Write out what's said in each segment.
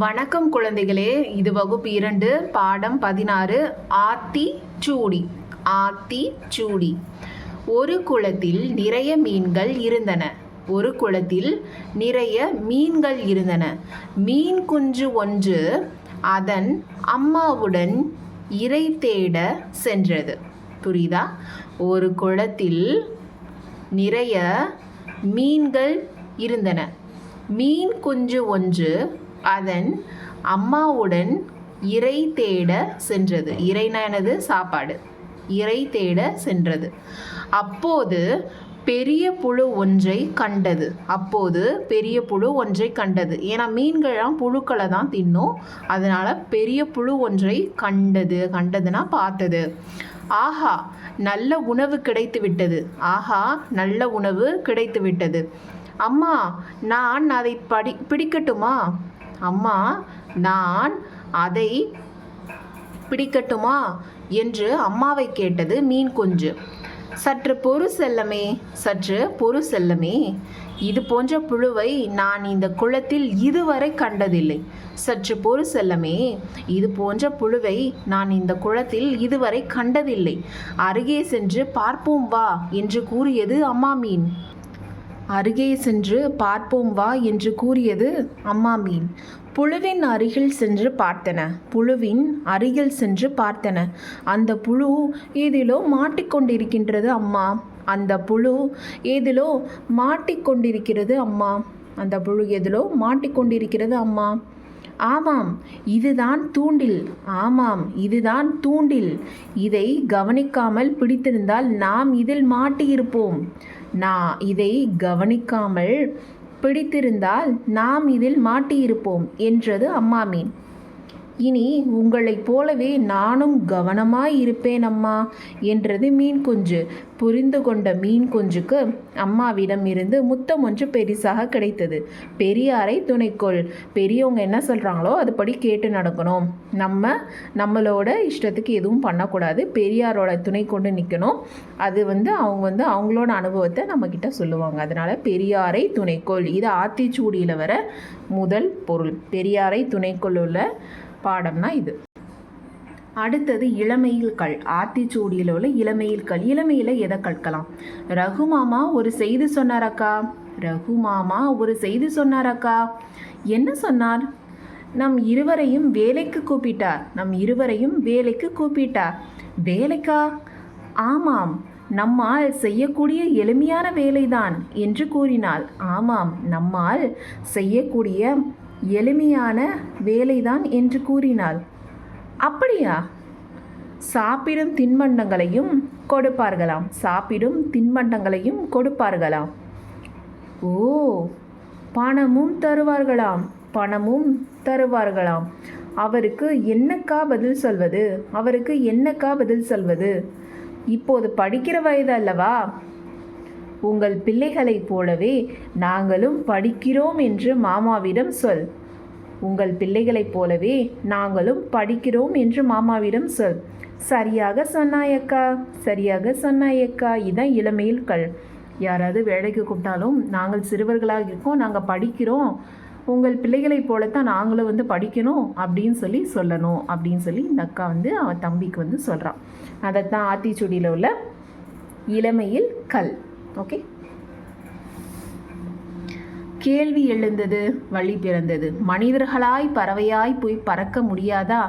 வணக்கம் குழந்தைகளே, இது வகுப்பு 2 பாடம் 16 ஆத்திச்சூடி. ஆத்திச்சூடி. ஒரு குளத்தில் நிறைய மீன்கள் இருந்தன. ஒரு குளத்தில் நிறைய மீன்கள் இருந்தன. மீன் குஞ்சு ஒன்று அதன் அம்மாவுடன் இரை தேட சென்றது. புரியுதா? ஒரு குளத்தில் நிறைய மீன்கள் இருந்தன. மீன் குஞ்சு ஒன்று அதன் அம்மாவுடன் இரை தேட சென்றது. இரைனா என்னது? சாப்பாடு. இரை தேட சென்றது. அப்போது பெரிய புழு ஒன்றை கண்டது. ஏன்னா மீன்கள்லாம் புழுக்களை தான் தின்னும். அதனால பெரிய புழு ஒன்றை கண்டது. கண்டதுன்னா பார்த்தது. ஆஹா, நல்ல உணவு கிடைத்து விட்டது. அம்மா, நான் அதை பிடிக்கட்டுமா? என்று அம்மாவை கேட்டது மீன் குஞ்சு. சற்று பொறு செல்லமே, இது போன்ற புழுவை நான் இந்த குளத்தில் இதுவரை கண்டதில்லை. அருகே சென்று பார்ப்போம் வா என்று கூறியது அம்மா மீன். புழுவின் அருகில் சென்று பார்த்தன. அந்த புழு ஏதிலோ மாட்டிக்கொண்டிருக்கின்றது அம்மா. ஆமாம், இதுதான் தூண்டில். இதை கவனிக்காமல் பிடித்திருந்தால் நாம் இதில் மாட்டியிருப்போம் என்றது அம்மா மீன். இனி உங்களைப் போலவே நானும் கவனமாய் இருப்பேன் அம்மா என்றது மீன் குஞ்சு. புரிந்து கொண்ட மீன் குஞ்சுக்கு அம்மாவிடம் இருந்து முத்தம் ஒன்று பெரிசாக கிடைத்தது. பெரியாரை துணைக்கொள். பெரியவங்க என்ன சொல்கிறாங்களோ அதுபடி கேட்டு நடக்கணும். நம்மளோட இஷ்டத்துக்கு எதுவும் பண்ணக்கூடாது. பெரியாரோட துணை கொண்டு நிற்கணும். அது அவங்க அவங்களோட அனுபவத்தை நம்மக்கிட்ட சொல்லுவாங்க. அதனால் பெரியாரை துணைக்கொள். இது ஆத்திச்சூடியில் வர முதல் பொருள். பெரியாரை துணைக்கொள் உள்ள பாடம்னா இது. அடுத்தது இளமையில் கல். ஆத்திச்சூடியில் உள்ள இளமையில் கல். இளமையில் எதை கற்கலாம்? ரகுமாமா ஒரு செய்தி சொன்னாரக்கா. என்ன சொன்னார்? நம் இருவரையும் வேலைக்கு கூப்பிட்டார். வேலைக்கா? ஆமாம், நம்மால் செய்யக்கூடிய எளிமையான வேலைதான் என்று கூறினாள். ஆமாம், நம்மால் செய்யக்கூடிய எளிமையான வேலைதான் என்று கூறினாள். அப்படியா? சாப்பிடும் தின்பண்டங்களையும் கொடுப்பார்களாம். ஓ, பணமும் தருவார்களாம். அவருக்கு என்னக்கா பதில் சொல்வது? இப்போது படிக்கிற வயது அல்லவா? உங்கள் பிள்ளைகளைப் போலவே நாங்களும் படிக்கிறோம் என்று மாமாவிடம் சொல். சரியாக சொன்னாயக்கா. இதான் இளமையில் கல். யாராவது வேலைக்கு கூப்பிட்டாலும் நாங்கள் சிறுவர்களாக இருக்கோம், நாங்கள் படிக்கிறோம், உங்கள் பிள்ளைகளைப் போலத்தான் நாங்களும் படிக்கணும் அப்படின்னு சொல்லணும் அப்படின்னு சொல்லி இந்த அக்கா அவன் தம்பிக்கு சொல்கிறான். அதைத்தான் ஆத்திச்சூடியில் உள்ள இளமையில் கல். ஓகே. கேள்வி எழுந்தது, வழி பிறந்தது. மனிதர்களாய் பறவையாய் போய் பறக்க முடியாதா?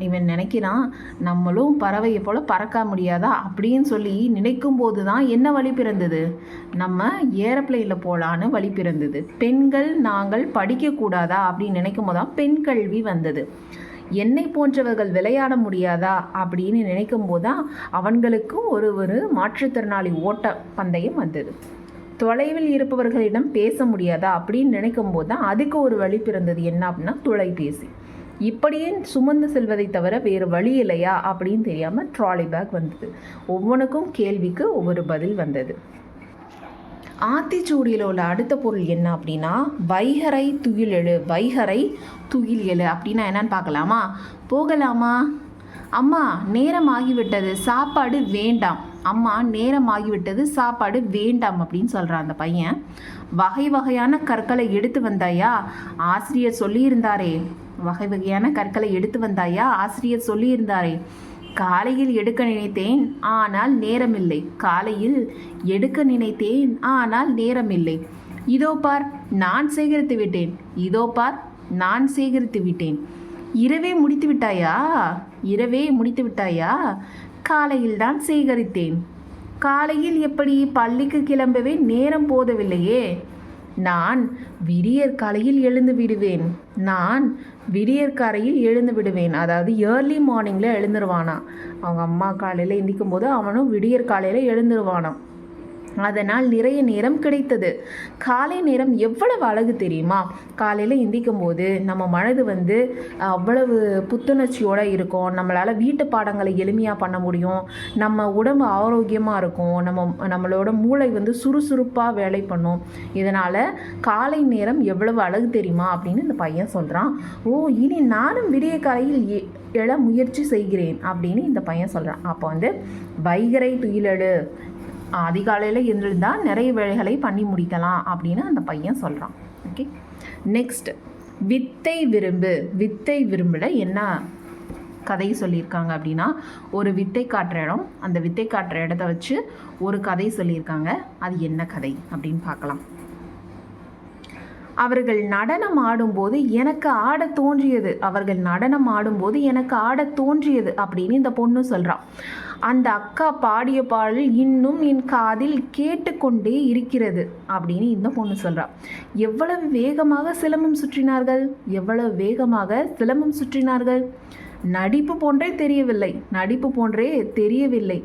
இவன் நினைக்கிறான், நம்மளும் பறவையை போல பறக்க முடியாதா அப்படின்னு சொல்லி நினைக்கும் போது தான் என்ன வழி பிறந்தது? நம்ம ஏரோப்ளேனில் போகலான்னு வழி பிறந்தது. பெண்கள் நாங்கள் படிக்கக்கூடாதா அப்படின்னு நினைக்கும் போது தான் பெண் கல்வி வந்தது. என்னை போன்றவர்கள் விளையாட முடியாதா அப்படின்னு நினைக்கும் போது தான் அவங்களுக்கும் ஒரு மாற்றுத்திறனாளி ஓட்ட பந்தயம் வந்தது. தொலைவில் இருப்பவர்களிடம் பேச முடியாதா அப்படின்னு நினைக்கும் போது தான் அதுக்கு ஒரு வழி பிறந்தது. என்ன அப்படின்னா தொலைபேசி. இப்படியே சுமந்து செல்வதை தவிர வேறு வழி இல்லையா அப்படின்னு தெரியாமல் ட்ராலி பேக் வந்தது. ஒவ்வொன்றுக்கும் கேள்விக்கு ஒவ்வொரு பதில் வந்தது. ஆத்திச்சூடியில் உள்ள அடுத்த பொருள் என்ன அப்படின்னா வைகரை துயில் எழு அப்படின்னா என்னன்னு பார்க்கலாமா? போகலாமா? அம்மா, நேரம் ஆகிவிட்டது, சாப்பாடு வேண்டாம் அம்மா நேரமாகிவிட்டது, சாப்பாடு வேண்டாம் அப்படின்னு சொல்கிறான் அந்த பையன். வகை வகையான கற்களை எடுத்து வந்தாயா, ஆசிரியர் சொல்லியிருந்தாரே. வகை வகையான கற்களை எடுத்து வந்தாயா, ஆசிரியர் சொல்லியிருந்தாரே. காலையில் எடுக்க நினைத்தேன், ஆனால் நேரமில்லை. காலையில் எடுக்க நினைத்தேன், ஆனால் நேரமில்லை. இதோ பார், நான் சேகரித்து விட்டேன். இதோ பார், நான் சேகரித்து விட்டேன். இரவே முடித்து விட்டாயா, இரவே முடித்து விட்டாயா. காலையில் தான் சேகரித்தேன். காலையில் எப்படி, பள்ளிக்கு கிளம்பவே நேரம் போதவில்லையே. நான் விடியற் காலையில் எழுந்து விடுவேன். நான் விடியற்காலையில் எழுந்து விடுவேன். அதாவது ஏர்லி மார்னிங்கில் எழுந்துருவானா. அவங்க அம்மா காலையில் எந்திக்கும் போது அவனும் விடியற்காலையில் எழுந்துருவானாம். அதனால் நிறைய நேரம் கிடைத்தது. காலை நேரம் எவ்வளவு அழகு தெரியுமா. காலையில் எந்திக்கும் போது நம்ம மனது அவ்வளவு புத்துணர்ச்சியோடு இருக்கும். நம்மளால் வீட்டு பாடங்களை எளிமையாக பண்ண முடியும். நம்ம உடம்பு ஆரோக்கியமாக இருக்கும். நம்மளோட மூளை சுறுசுறுப்பாக வேலை பண்ணும். இதனால் காலை நேரம் எவ்வளவு அழகு தெரியுமா அப்படின்னு இந்த பையன் சொல்கிறான். ஓ, இனி நானும் விடிய காலையில் எழ முயற்சி செய்கிறேன் அப்படின்னு இந்த பையன் சொல்கிறான். அப்போ வைகரை துயிலெழு, அதிகாலையில் எழுந்தால் நிறைய வேலைகளை பண்ணி முடிக்கலாம் அப்படின்னு அந்த பையன் சொல்கிறான். ஓகே, நெக்ஸ்ட் வித்தை விரும்பு. வித்தை விரும்பில் என்ன கதை சொல்லியிருக்காங்க அப்படின்னா, ஒரு வித்தை காட்டுற இடம், அந்த வித்தை காட்டுற இடத்த வச்சு ஒரு கதை சொல்லியிருக்காங்க. அது என்ன கதை அப்படின்னு பார்க்கலாம். அவர்கள் நடனம் ஆடும்போது எனக்கு ஆட தோன்றியது. அவர்கள் நடனம் ஆடும்போது எனக்கு ஆட தோன்றியது அப்படின்னு இந்த பொண்ணு சொல்கிறான். அந்த அக்கா பாடிய பாடல் இன்னும் என் காதில் கேட்டுக்கொண்டே இருக்கிறது அப்படின்னு இந்த பொண்ணு சொல்கிறா. எவ்வளவு வேகமாக சிலம்பம் சுற்றினார்கள், எவ்வளவு வேகமாக சிலம்பம் சுற்றினார்கள். நடிப்பு போன்றே தெரியவில்லை, நடிப்பு போன்றே தெரியவில்லை.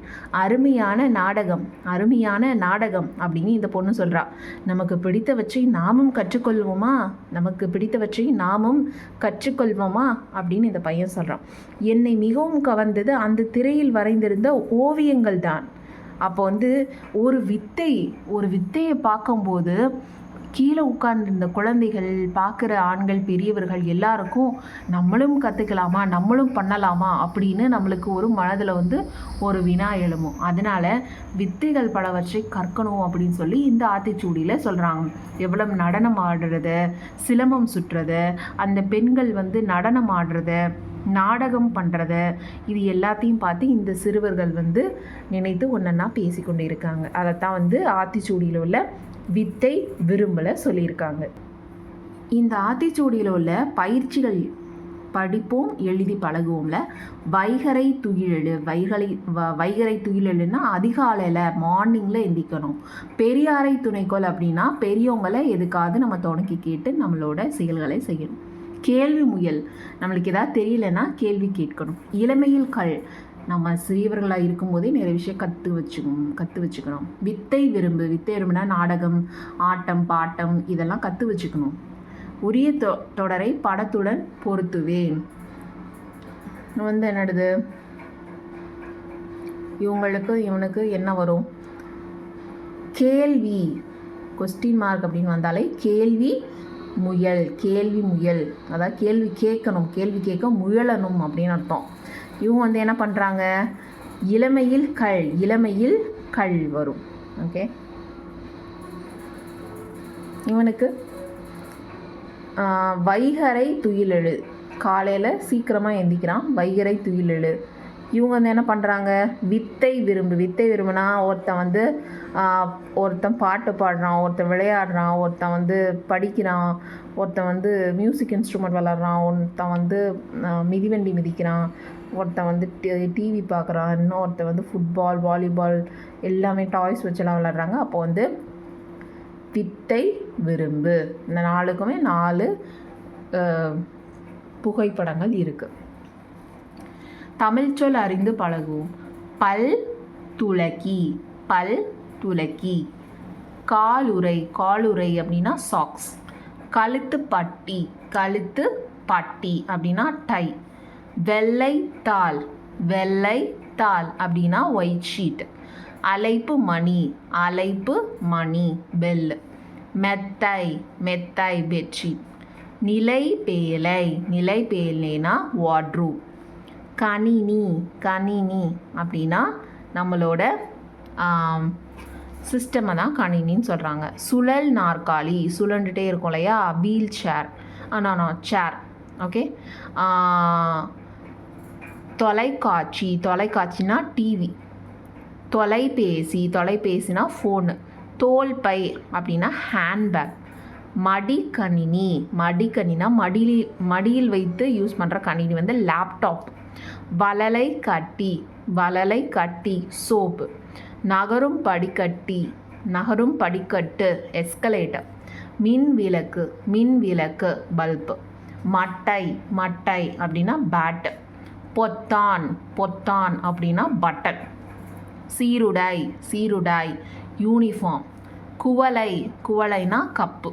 அருமையான நாடகம், அருமையான நாடகம் அப்படின்னு இந்த பொண்ணு சொல்கிறா. நமக்கு பிடித்தவற்றை நாமும் கற்றுக்கொள்வோமா, நமக்கு பிடித்தவற்றை நாமும் கற்றுக்கொள்வோமா அப்படின்னு இந்த பையன் சொல்கிறான். என்னை மிகவும் கவர்ந்தது அந்த திரையில் வரைந்திருந்த ஓவியங்கள் தான். அப்போ ஒரு வித்தையை பார்க்கும்போது கீழே உட்கார்ந்துருந்த குழந்தைகள், பார்க்குற ஆண்கள், பெரியவர்கள் எல்லாருக்கும் நம்மளும் கற்றுக்கலாமா, நம்மளும் பண்ணலாமா அப்படின்னு நம்மளுக்கு ஒரு மனதில் ஒரு வினா எழுமும். அதனால் வித்தைகள் பலவற்றை கற்கணும் அப்படின்னு சொல்லி இந்த ஆத்திச்சூடியில் சொல்கிறாங்க. எவ்வளவு நடனம் ஆடுறது, சிலம்பம் சுற்றுறது, அந்த பெண்கள் நடனம் ஆடுறது, நாடகம் பண்ணுறத, இது எல்லாத்தையும் பார்த்து இந்த சிறுவர்கள் நினைத்து ஒன்றா பேசிக்கொண்டு இருக்காங்க. அதைத்தான் ஆத்திச்சூடியில் உள்ள வித்தை விரும்பல சொல்லியிருக்காங்க. இந்த ஆத்திச்சூடியில் உள்ள பயிற்சிகள் படிப்போம், எழுதி பழகுவோம்ல. வைகரை துயிலெழு. வைகரை துயிலெழுன்னா அதிகாலையில் மார்னிங்கில் எந்திக்கணும். பெரியாரை துணைக்கோள் அப்படின்னா பெரியவங்களை எதுக்காவது நம்ம துணைக்கி கேட்டு நம்மளோட செயல்களை செய்யணும். கேள்வி முயல், நம்மளுக்கு ஏதாவது தெரியலன்னா கேள்வி கேட்கணும். இளமையில் கல், நம்ம சிறியவர்களாக இருக்கும்போதே நிறைய விஷயம் கற்று வச்சுக்கணும். வித்தை விரும்பு. வித்தை விரும்புனா நாடகம், ஆட்டம், பாட்டம் இதெல்லாம் கற்று வச்சுக்கணும். உரிய தொடரை படத்துடன் பொருத்துவேன். என்னடுது, இவனுக்கு என்ன வரும்? கேள்வி, கொஸ்டின் மார்க் அப்படின்னு வந்தாலே கேள்வி முயல். கேள்வி முயல், அதாவது கேள்வி கேட்கணும், கேள்வி கேட்க முயலணும் அப்படின்னு அர்த்தம். இவங்க என்ன பண்ணுறாங்க? இளமையில் கல், இளமையில் கல் வரும். ஓகே, இவனுக்கு வைகரை துயிலெழு. காலையில் சீக்கிரமாக எந்திக்கிறான், வைகரை துயிலெழு. இவங்க என்ன பண்ணுறாங்க? வித்தை விரும்பு. வித்தை விரும்புனா ஒருத்தன் பாட்டு பாடுறான், ஒருத்தன் விளையாடுறான், ஒருத்தன் படிக்கிறான், ஒருத்தன் மியூசிக் இன்ஸ்ட்ருமெண்ட் விளாட்றான், ஒருத்தன் மிதிவண்டி மிதிக்கிறான், ஒருத்தன் டிவி பார்க்குறான், இன்னொருத்தன் ஃபுட்பால், வாலிபால் எல்லாமே டாய்ஸ் வச்செல்லாம் விளாட்றாங்க. அப்போ வித்தை விரும்பு. இந்த நாளுக்குமே 4 புகைப்படங்கள் இருக்குது. தமிழ் சொல் அறிந்து பழகுவோம். பல் துலக்கி, பல் துலக்கி. காலுறை, காலுறை அப்படின்னா சாக்ஸ். கழுத்து பட்டி, கழுத்து பட்டி அப்படின்னா டை. வெள்ளை தாள், வெள்ளை தாள் அப்படின்னா ஒயிட் ஷீட். அலைப்பு மணி, அலைப்பு மணி பெல். மெத்தை, மெத்தை பெட்ஷீட். நிலை பேலை, நிலை பேலைனா வார்ட்ரூப். கணினி, கணினி அப்படின்னா நம்மளோட சிஸ்டமை தான் கணினின்னு சொல்கிறாங்க. சுழல் நாற்காலி, சுழண்டுகிட்டே இருக்கும் இல்லையா, வீல் சேர், சேர். ஓகே. தொலைக்காட்சி, தொலைக்காட்சினா டிவி. தொலைபேசினா ஃபோனு. தோல்பை அப்படின்னா ஹேண்ட்பேக். மடிக்கணினா மடியில் வைத்து யூஸ் பண்ணுற கணினி வந்து லேப்டாப். வளலை கட்டி சோப்பு. நகரும் படிக்கட்டு எஸ்கலேட்டர். மின்விளக்கு பல்பு. மட்டை அப்படின்னா பேட்டு. பொத்தான் அப்படின்னா பட்டன். சீருடை யூனிஃபார்ம். குவளைனா கப்பு.